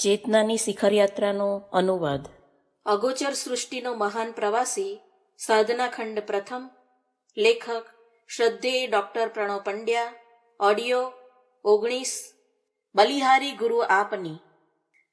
ચેતનાની શિખરયાત્રાનો અનુવાદ. અગોચર સૃષ્ટિનો મહાન પ્રવાસી સાધનાખંડ પ્રથમ. લેખક શ્રદ્ધેય ડૉક્ટર પ્રણવ પંડ્યા. ઓડિયો 19. બલિહારી ગુરુ આપની.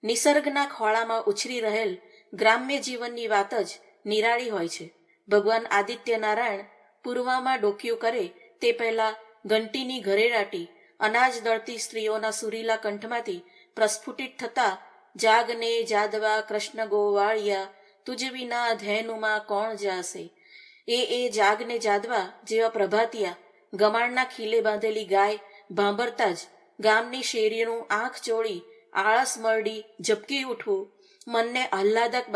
નિસર્ગના ખોળામાં ઉછરી રહેલ ગ્રામ્ય જીવનની વાત જ નિરાળી હોય છે. ભગવાન આદિત્ય નારાયણ પૂર્વમાં ડોકિયું કરે તે પહેલાં ઘંટીની ઘરેરાટી અનાજ દળતી સ્ત્રીઓના સુરીલા કંઠમાંથી પ્રસ્ફુટિત થતા જાગને જાદવા કૃષ્ણ ગોવાળિયા તુજ વિના ધૈનુમાં કોણ જાશે. એ જાગને જાદવા જેવા પ્રભાતિયા ગમાણના ખીલે બાંધેલી ગાય ભાંભરતા જ ગામની શેરીનું આંખ ચોળી આળસ મરડી ઝબકી ઉઠવું મનને આહ્લાદક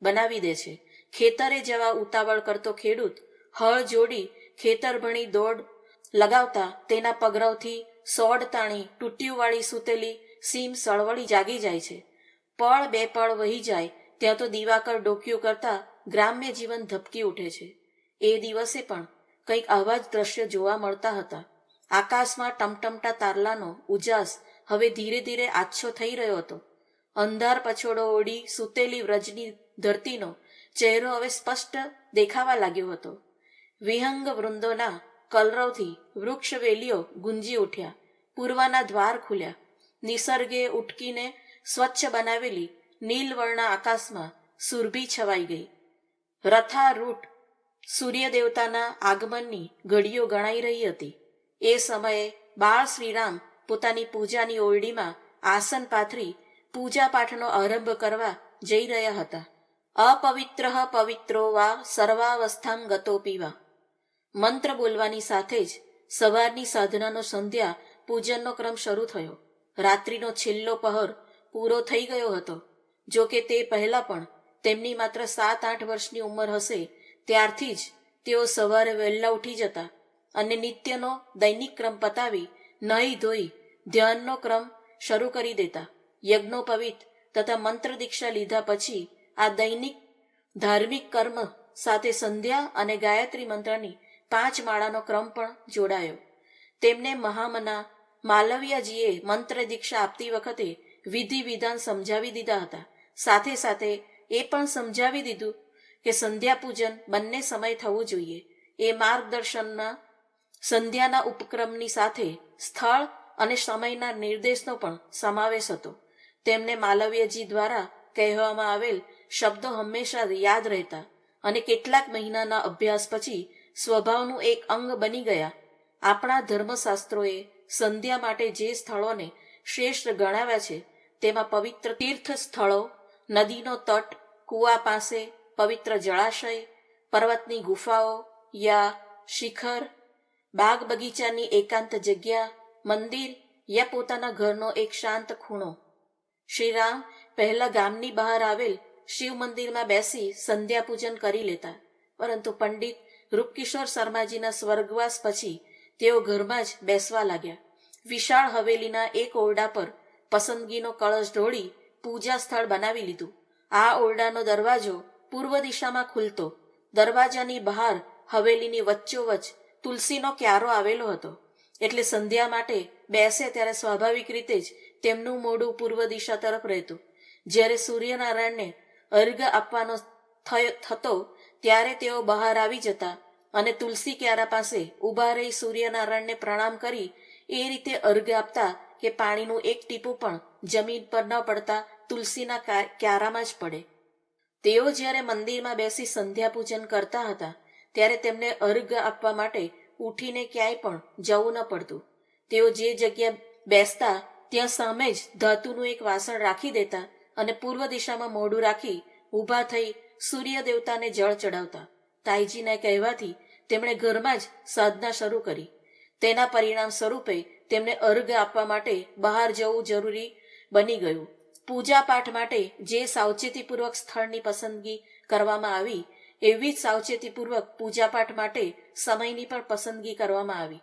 બનાવી દે છે. ખેતરે જવા ઉતાવળ કરતો ખેડૂત હળ જોડી ખેતર ભણી દોડ લગાવતા તેના પગરવથી સોડ તાણી ટૂટીવાળી સૂતેલી સીમ સળવળી જાગી જાય છે. પળ બે પળ વહી જાય ત્યાં તો દિવાકર ડોકિયું કરતા ગ્રામ્ય જીવન ધબકી ઉઠે છે. એ દિવસે પણ કંઈક આવા જ દ્રશ્ય જોવા મળતા હતા. આકાશમાં ટમટમતા તારલાનો ઉજાસ હવે ધીરે ધીરે આછો થઈ રહ્યો હતો. અંધાર પછોડો ઓડી સૂતેલી વ્રજની ધરતીનો ચહેરો હવે સ્પષ્ટ દેખાવા લાગ્યો હતો. વિહંગ વૃંદોના કલરવથી વૃક્ષ વેલીઓ ગુંજી ઉઠ્યા. પૂર્વના દ્વાર ખુલ્યા. નિસર્ગે ઉટકીને સ્વચ્છ બનાવેલી નીલવર્ણા આકાશમાં સુરભી છવાઈ ગઈ. રથારૂઢ સૂર્યદેવતાના આગમનની ઘડીઓ ગણાઈ રહી હતી. એ સમયે બાળ શ્રીરામ પોતાની પૂજાની ઓરડીમાં આસન પાથરી પૂજા પાઠનો આરંભ કરવા જઈ રહ્યા હતા. અપવિત્ર પવિત્રો વા સર્વાવસ્થામ ગતો પીવા મંત્ર બોલવાની સાથે જ સવારની સાધનાનો સંધ્યા પૂજનનો ક્રમ શરૂ થયો. રાત્રિનો છેલ્લો પહર પૂરો થઈ ગયો હતો. જો કે તે પહેલાં પણ તેમની માત્ર 7-8 વર્ષની ઉંમર હશે ત્યારથી જ તેઓ સવારે વહેલા ઉઠી જતા અને નિત્યનો દૈનિક ક્રમ પતાવી નાહી ધોઈ ધ્યાનનો ક્રમ શરૂ કરી દેતા. યજ્ઞોપવિત તથા મંત્ર દીક્ષા લીધા પછી આ દૈનિક ધાર્મિક કર્મ સાથે સંધ્યા અને ગાયત્રી મંત્રની 5 માળાનો ક્રમ પણ જોડાયો. તેમને મહામના માલવીયાજીએ મંત્ર દીક્ષા આપતી વખતે વિધિ વિધાન સમજાવી દીધા હતા. સાથે સાથે એ પણ સમજાવી દીધું કે સંધ્યા પૂજન બંને સમય થવું જોઈએ. એ માર્ગદર્શનના સંધ્યાના ઉપક્રમની સાથે સ્થળ અને સમયના નિર્દેશનો પણ સમાવેશ હતો. તેમને માલવીયજી દ્વારા કહેવામાં આવેલ શબ્દો હંમેશા યાદ રહેતા અને કેટલાક મહિનાના અભ્યાસ પછી સ્વભાવનું એક અંગ બની ગયા. આપણા ધર્મશાસ્ત્રોએ સંધ્યા માટે જે સ્થળોને શ્રેષ્ઠ ગણાવ્યા છે તેમાં પવિત્ર તીર્થ સ્થળો, નદીનો તટ, કૂવા પાસે, પવિત્ર જળાશય, પર્વતની ગુફાઓ યા શિખર, બાગ બગીચાની એકાંત જગ્યા, મંદિર યા પોતાના ઘરનો એક શાંત ખૂણો. શ્રીરામ પહેલા ગામની બહાર આવેલ શિવ મંદિરમાં બેસી સંધ્યા પૂજન કરી લેતા, પરંતુ પંડિત રૂપકિશોર શર્માજીના સ્વર્ગવાસ પછી તેઓ ઘરમાં જ બેસવા લાગ્યા. વિશાળ હવેલીના એક ઓરડા પર પસંદગીનો કળશ ઢોળી પૂજા સ્થળ બનાવી લીધું. આ ઓરડાનો દરવાજો પૂર્વ દિશામાં ખુલતો. દરવાજાની બહાર હવેલીની વચ્ચોવચ્ચ તુલસીનો ક્યારો આવેલો હતો. એટલે સંધ્યા માટે બેસે ત્યારે સ્વાભાવિક રીતે જ તેમનું મોઢું પૂર્વ દિશા તરફ રહેતું. જ્યારે સૂર્યનારાયણને અર્ઘ્ય આપવાનો થતો ત્યારે તેઓ બહાર આવી જતા અને તુલસી ક્યારા પાસે ઊભા રહી સૂર્યનારાયણને પ્રણામ કરી એ રીતે અર્ઘ્ય આપતા કે પાણીનું એક ટીપું પણ જમીન પર ન પડતા તુલસીના ક્યારામાં જ પડે. તેઓ જ્યારે મંદિરમાં બેસી સંધ્યા પૂજન કરતા હતા ત્યારે તેમને અર્ઘ્ય આપવા માટે ઉઠીને ક્યાંય પણ જવું ન પડતું. તેઓ જે જગ્યા બેસતા ત્યાં સામે જ ધાતુનું એક વાસણ રાખી દેતા અને પૂર્વ દિશામાં મોઢું રાખી ઊભા થઈ સૂર્ય દેવતાને જળ ચડાવતા. તાઈજીના કહેવાથી તેમણે ઘરમાં જ સાધના શરૂ કરી. તેના પરિણામ સ્વરૂપે તેમને અર્ઘ્ય આપવા માટે બહાર જવું જરૂરી બની ગયું. પૂજા પાઠ માટે જે સાવચેતીપૂર્વક સ્થળની પસંદગી કરવામાં આવી એવી જ સાવચેતીપૂર્વક પૂજાપાઠ માટે સમયની પણ પસંદગી કરવામાં આવી.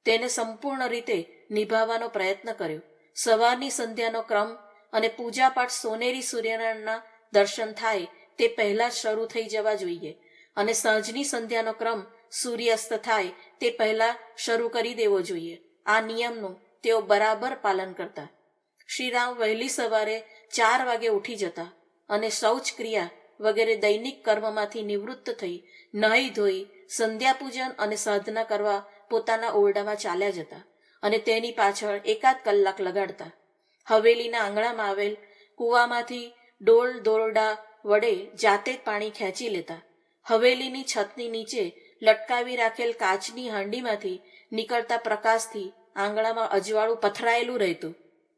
તેને સંપૂર્ણ રીતે નિભાવવાનો પ્રયત્ન કર્યો. સવારની સંધ્યાનો ક્રમ અને પૂજાપાઠ સોનેરી સૂર્યનારાયણના દર્શન થાય તે પહેલાં જ શરૂ થઈ જવા જોઈએ અને સાંજની સંધ્યાનો ક્રમ સૂર્યાસ્ત થાય તે પહેલાં શરૂ કરી દેવો જોઈએ. આ નિયમનું તેઓ બરાબર પાલન કરતા. શ્રીરામ વહેલી સવારે 4 વાગે ઉઠી જતા અને શૌચ ક્રિયા વગેરે દૈનિક કર્મમાંથી નિવૃત્ત થઈ નાહી ધોઈ સંધ્યા પૂજન અને સાધના કરવા પોતાના ઓરડામાં ચાલ્યા જતા અને તેની પાછળ એકાદ કલાક લગાડતા. હવેલીના આંગણામાં આવેલ કૂવામાંથી ડોલ દોરડા વડે જાતે જ પાણી ખેંચી લેતા. હવેલીની છતની નીચે લટકાવી રાખેલ કાચની હાંડીમાંથી નીકળતા પ્રકાશથી આંગણામાં અજવાળું પથરાયેલું રહેતું,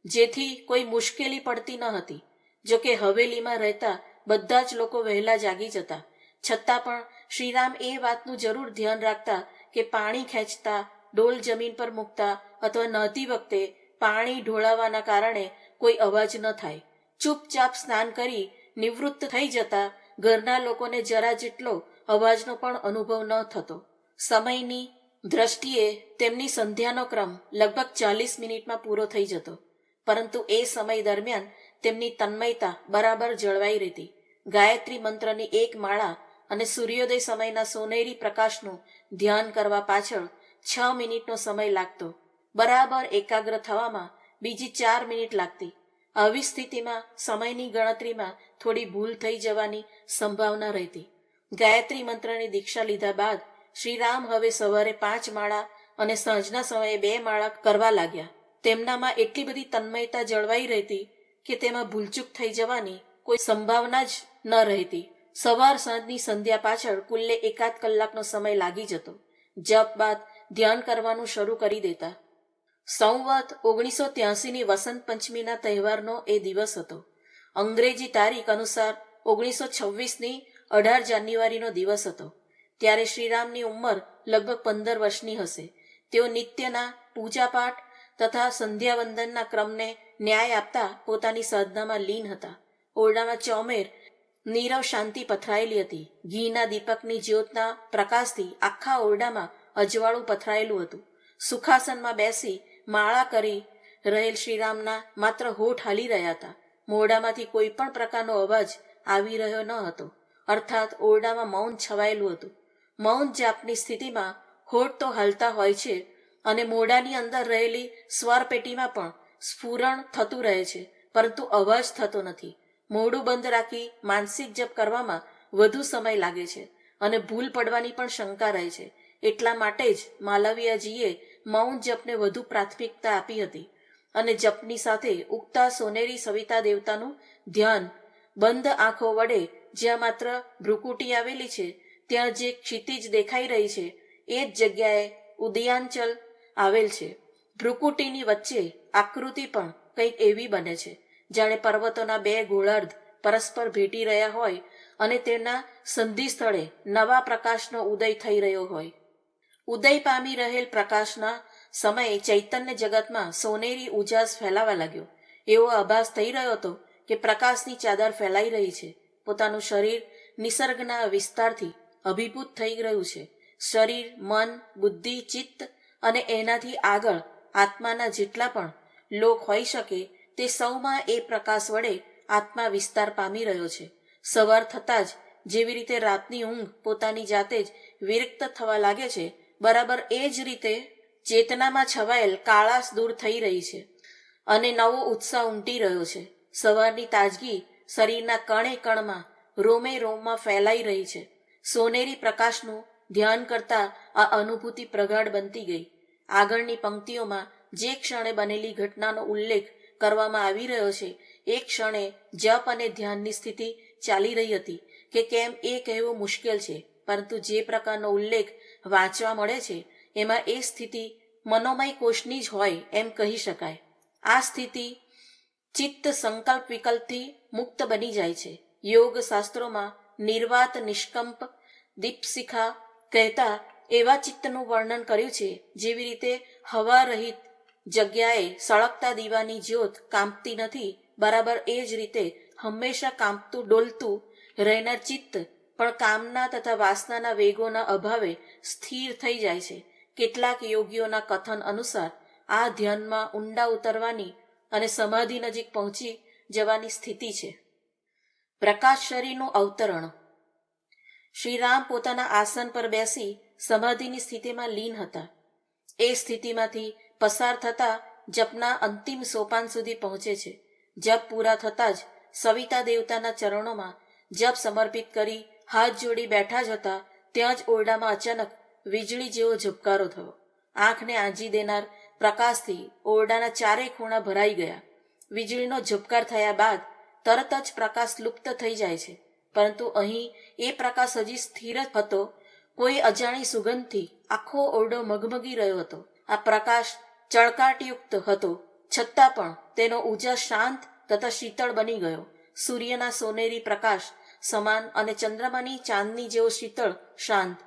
જેથી કોઈ મુશ્કેલી પડતી ન હતી. જોકે હવેલીમાં રહેતા બધા જ લોકો વહેલા જાગી જતા, છતાં પણ શ્રીરામ એ વાતનું જરૂર ધ્યાન રાખતા કે પાણી ખેંચતા, ડોલ જમીન પર મૂકતા અથવા નહાતી વખતે પાણી ઢોળાવાના કારણે કોઈ અવાજ ન થાય. ચૂપચાપ સ્નાન કરી નિવૃત્ત થઈ જતા ઘરના લોકોને જરા જેટલો અવાજનો પણ અનુભવ ન થતો. સમયની દ્રષ્ટિએ તેમની સંધ્યાનો ક્રમ લગભગ 40 મિનિટમાં પૂરો થઈ જતો, પરંતુ એ સમય દરમિયાન તેમની તન્મયતા બરાબર જળવાઈ રહેતી. ગાયત્રી મંત્રની એક માળા અને સૂર્યોદય સમયના સોનેરી પ્રકાશનું ધ્યાન કરવા પાછળ 6 મિનિટનો સમય લાગતો. બરાબર એકાગ્ર થવામાં બીજી 4 મિનિટ લાગતી. આવી સ્થિતિમાં સમયની ગણતરીમાં થોડી ભૂલ થઈ જવાની સંભાવના રહેતી. ગાયત્રી મંત્રની દીક્ષા લીધા બાદ શ્રીરામ હવે સવારે 5 માળા અને સાંજના સમયે 2 માળા કરવા લાગ્યા. તેમનામાં એટલી બધી તન્મયતા જળવાઈ રહેતી કે તેમાં ભૂલચૂક થઈ જવાની કોઈ સંભાવના જ ન રહેતી. સવાર સાંજની સંધ્યા પાછળ કુલ્લે એકાદ કલાકનો સમય લાગી જતો. જપ બાદ ધ્યાન કરવાનું શરૂ કરી દેતા. સંવત 1983ની વસંત પંચમીના તહેવારનો એ દિવસ હતો. અંગ્રેજી તારીખ અનુસાર 1926ની 18 જાન્યુઆરીનો દિવસ હતો. ત્યારે શ્રીરામની ઉંમર લગભગ 15 વર્ષની હશે. તેઓ નિત્યના પૂજાપાઠ તથા સંધ્યાવંદનના ક્રમને ન્યાય આપતા પોતાની સાધનામાં લીન હતા. ઓરડામાં ચોમેર નીરવ શાંતિ પથરાયેલી હતી. ઘીના દીપકની જ્યોતના પ્રકાશથી આખા ઓરડામાં અજવાળું પથરાયેલું હતું. સુખાસનમાં બેસી માળા કરી રહેલ શ્રીરામના માત્ર હોઠ હાલી રહ્યા હતા. મોઢામાંથી કોઈ પણ પ્રકારનો અવાજ આવી રહ્યો ન હતો, અર્થાત ઓરડામાં મૌન છવાયેલું હતું. મૌન જાપની સ્થિતિમાં હોઠ તો હાલતા હોય છે અને મોઢાની અંદર રહેલી સ્વરપેટીમાં પણ સ્ફુરણ થતું રહે છે, પરંતુ અવાજ થતો નથી. મોઢું બંધ રાખી માનસિક જપ કરવામાં વધુ સમય લાગે છે અને ભૂલ પડવાની પણ શંકા રહે છે. એટલા માટે જ માલવીયાજીએ મૌન જપને વધુ પ્રાથમિકતા આપી હતી અને જપની સાથે ઉગતા સોનેરી સવિતા દેવતાનું ધ્યાન બંધ આંખો વડે જ્યાં માત્ર ભ્રુકુટી આવેલી છે, ત્યાં જે ક્ષિતિજ દેખાઈ રહી છે એ જ જગ્યાએ ઉદયાંચલ આવેલ છે. ભ્રુકુટીની વચ્ચે આકૃતિ પણ કંઈક એવી બને છે જાણે પર્વતોના 2 ગોળાર્ધ પરસ્પર ભેટી રહ્યા હોય અને તેના સંધિ સ્થળે નવા પ્રકાશનો ઉદય થઈ રહ્યો હોય. ઉદય પામી રહેલ પ્રકાશના સમયે ચૈતન્ય જગતમાં સોનેરી ઉજાસ ફેલાવા લાગ્યો. એવો આભાસ થઈ રહ્યો હતો કે પ્રકાશની ચાદર ફેલાઈ રહી છે. પોતાનું શરીર નિસર્ગના વિસ્તારથી અભિભૂત થઈ રહ્યું છે. શરીર, મન, બુદ્ધિ, ચિત્ત અને એનાથી આગળ આત્માના જેટલા પણ લોક હોઈ શકે તે સૌમાં એ પ્રકાશ વડે આત્મા વિસ્તાર પામી રહ્યો છે. સવાર થતાં જ જેવી રીતે રાતની ઊંઘ પોતાની જાતે જ વિરક્ત થવા લાગે છે, બરાબર એ જ રીતે ચેતનામાં છવાયેલ કાળાશ દૂર થઈ રહી છે અને નવો ઉત્સાહ ઉમટી રહ્યો છે. સવારની તાજગી શરીરના કણે કણમાં, રોમે રોમમાં ફેલાઈ રહી છે. સોનેરી પ્રકાશનું ધ્યાન કરતા આ અનુભૂતિ પ્રગાઢ બનતી ગઈ. આગળની પંક્તિઓમાં જે ક્ષણે બનેલી ઘટનાનો ઉલ્લેખ કરવામાં આવી રહ્યો છે એ ક્ષણે જપ અને ધ્યાનની સ્થિતિ ચાલી રહી હતી કે કેમ એ કહેવું મુશ્કેલ છે, પરંતુ જે પ્રકારનો ઉલ્લેખ વાંચવા મળે છે એમાં એ સ્થિતિ મનોમય કોષની જ હોય એમ કહી શકાય. આ સ્થિતિ ચિત્ત સંકલ્પ વિકલ્પથી મુક્ત બની જાય છે. યોગ શાસ્ત્રોમાં નિર્વાત નિષ્કંપ દીપશિખા કહેતા એવા ચિત્તનું વર્ણન કર્યું છે જેવી રીતે હવા રહિત જગ્યાએ સળગતા દીવાની જ્યોત કાંપતી નથી, બરાબર એ જ રીતે હંમેશા કાંપતું ડોલતું રહેનાર ચિત્ત પણ કામના તથા વાસનાના વેગોના અભાવે સ્થિર થઈ જાય છે. કેટલાક યોગીઓના કથન અનુસાર આ ધ્યાનમાં ઊંડા ઉતરવાની અને સમાધિ નજીક પહોંચી જવાની સ્થિતિ છે. પ્રકાશ શરીરનું અવતરણ. શ્રીરામ પોતાના આસન પર બેસી સમાધિની સ્થિતિમાં લીન હતા. એ સ્થિતિમાંથી પસાર થતા જપના અંતિમ સોપાન સુધી પહોંચે છે. જપ પૂરા થતાં જ સવિતા દેવતાના ચરણોમાં જપ સમર્પિત કરી હાથ જોડી બેઠા જ હતા ત્યાં જ ઓરડામાં અચાનક વીજળી જેવો ઝબકારો થયો. આંખને આંજી દેનાર પ્રકાશથી ઓરડાના ચારેય ખૂણા ભરાઈ ગયા. વીજળીનો ઝબકાર થયા બાદ તરત જ પ્રકાશ લુપ્ત થઈ જાય છે, પરંતુ અહીં એ પ્રકાશ હજી સ્થિર જ હતો. કોઈ અજાણી સુગંધથી આખો ઓરડો મગમગી રહ્યો હતો. આ પ્રકાશ ચળકાટયુક્ત હતો, છતાં પણ તેનો ઉજાસ શાંત તથા શીતળ બની ગયો. સૂર્યના સોનેરી પ્રકાશ સમાન અને ચંદ્રમાની ચાંદની જેવો શીતળ શાંત.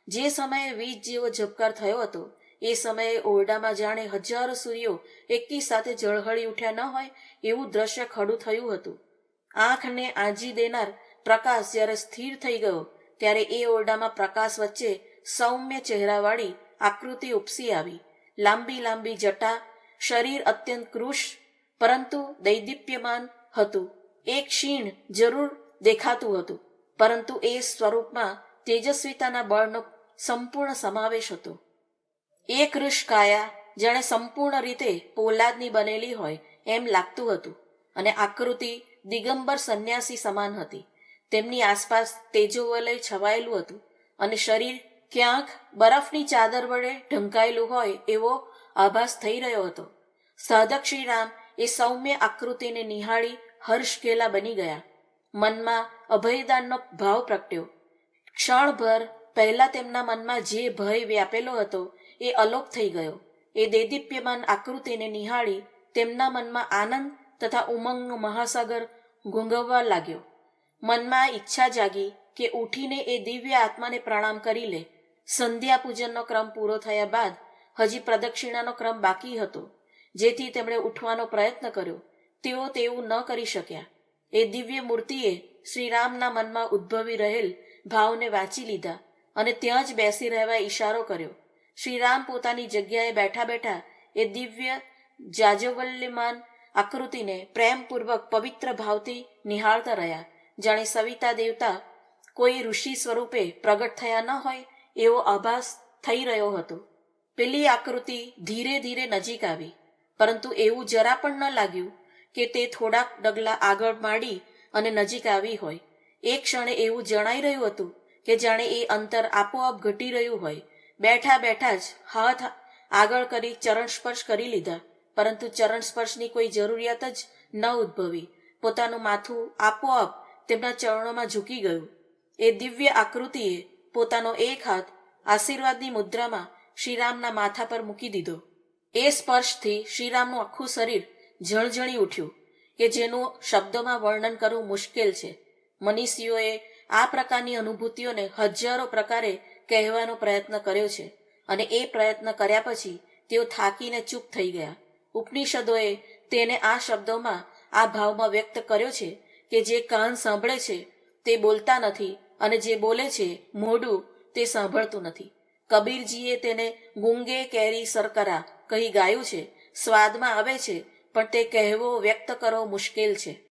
જે સમયે વીજ જેવો ઝબકાર થયો હતો એ સમયે ઓરડામાં જાણે હજારો સૂર્યો એકી સાથે ઝળહળી ઉઠ્યા ન હોય એવું દ્રશ્ય ખડું થયું હતું. આંખને આંજી દેનાર પ્રકાશ જ્યારે સ્થિર થઈ ગયો ત્યારે એ ઓરડામાં પ્રકાશ વચ્ચે સૌમ્ય ચહેરાવાળી આકૃતિ ઉપસી આવી. લાંબી લાંબી જટા, શરીર અત્યંત કૃશ પરંતુ દૈદીપ્યમાન હતું. એક ક્ષીણ જરૂર દેખાતું હતું, પરંતુ એ સ્વરૂપમાં તેજસ્વીતાના બળનો સંપૂર્ણ સમાવેશ હતો. એ કૃશ કાયા જાણે સંપૂર્ણ રીતે પોલાદની બનેલી હોય એમ લાગતું હતું અને આકૃતિ દિગંબર સંન્યાસી સમાન હતી. તેમની આસપાસ તેજોવલય છવાયેલું હતું અને શરીર ક્યાંક બરફની ચાદર વડે ઢંકાયેલું હોય એવો આભાસ થઈ રહ્યો હતો. સાધક શ્રીરામ એ સૌમ્ય આકૃતિને નિહાળી હર્ષકેલા બની ગયા. મનમાં અભયદાનનો ભાવ પ્રગટ્યો. ક્ષણભર પહેલા તેમના મનમાં જે ભય વ્યાપેલો હતો એ અલોપ થઈ ગયો. એ દેદીપ્યમાન આકૃતિને નિહાળી તેમના મનમાં આનંદ તથા ઉમંગનો મહાસાગર ઘૂંઘવવા લાગ્યો. મનમાં ઈચ્છા જાગી કે ઉઠીને એ દિવ્ય આત્માને પ્રણામ કરી લે. સંધ્યા પૂજનનો ક્રમ પૂરો થયા બાદ હજી પ્રદક્ષિણાનો ક્રમ બાકી હતો, જેથી તેમણે ઉઠવાનો પ્રયત્ન કર્યો. તેઓ તેવું ન કરી શક્યા. એ દિવ્ય મૂર્તિએ શ્રીરામના મનમાં ઉદ્ભવી રહેલ ભાવને વાંચી લીધા અને ત્યાં જ બેસી રહેવા ઈશારો કર્યો. શ્રીરામ પોતાની જગ્યાએ બેઠા બેઠા એ દિવ્ય જાજવલ્યમાન આકૃતિને પ્રેમપૂર્વક પવિત્ર ભાવથી નિહાળતા રહ્યા, જાણે સવિતા દેવતા કોઈ ઋષિ સ્વરૂપે પ્રગટ થયા ન હોય એવો આભાસ થઈ રહ્યો હતો. પેલી આકૃતિ ધીરે ધીરે નજીક આવી, પરંતુ એવું જરા પણ ન લાગ્યું કે તે થોડાક ડગલા આગળ માંડી અને નજીક આવી હોય. એક ક્ષણે એવું જણાઈ રહ્યું હતું કે જાણે એ અંતર આપોઆપ ઘટી રહ્યું હોય. બેઠા બેઠા જ હાથ આગળ કરી ચરણ સ્પર્શ કરી લીધા, પરંતુ ચરણ સ્પર્શની કોઈ જરૂરિયાત જ ન ઉદ્ભવી. પોતાનું માથું આપોઆપ તેમના ચરણોમાં ઝૂકી ગયું. એ દિવ્ય આકૃતિએ પોતાનો એક હાથ આશીર્વાદની મુદ્રામાં શ્રીરામના માથા પર મૂકી દીધો. એ સ્પર્શથી શ્રીરામનું આખું શરીર ઝણઝણી ઉઠ્યું કે જેનું શબ્દોમાં વર્ણન કરવું મુશ્કેલ છે. મનીષીઓએ આ પ્રકારની અનુભૂતિઓને હજારો પ્રકારે કહેવાનો પ્રયત્ન કર્યો છે અને એ પ્રયત્ન કર્યા પછી તેઓ થાકીને ચૂપ થઈ ગયા. ઉપનિષદોએ તેને આ શબ્દોમાં આ ભાવમાં વ્યક્ત કર્યો છે કે જે કાન સાંભળે છે તે બોલતા નથી અને જે બોલે છે મોઢું તે સાંભળતું નથી. કબીરજીએ તેને ગુંગે કેરી સરકરા કહી ગાયું છે. સ્વાદમાં આવે છે પણ તે કહેવો વ્યક્ત કરવો મુશ્કેલ છે.